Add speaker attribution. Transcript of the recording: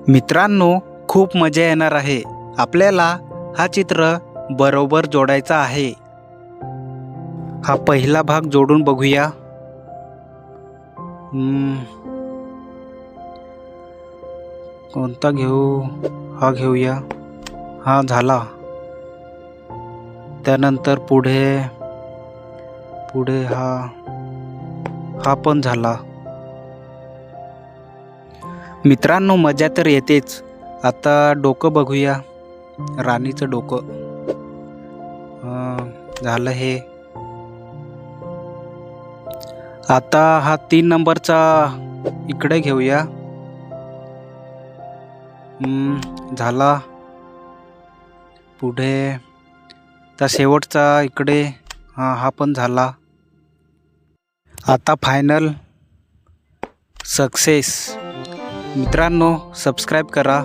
Speaker 1: मित्रांनो, खूप मजा येणार आहे. आपल्याला हा चित्र बरोबर जोडायचा आहे. हा पहिला भाग जोडून बघूया. कोणता घेऊ? हा घेऊया. हा झाला. त्यानंतर पुढे हा पण झाला. मित्रांनो, मजा तर येतेच. आता डोकं बघूया. राणीचं डोकं झालं हे. आता हा 3 नंबरचा इकडे घेऊया. झाला. पुढे त्या शेवटचा इकडे हा पण झाला. आता फायनल सक्सेस. मित्रांनो, सबस्क्राईब करा.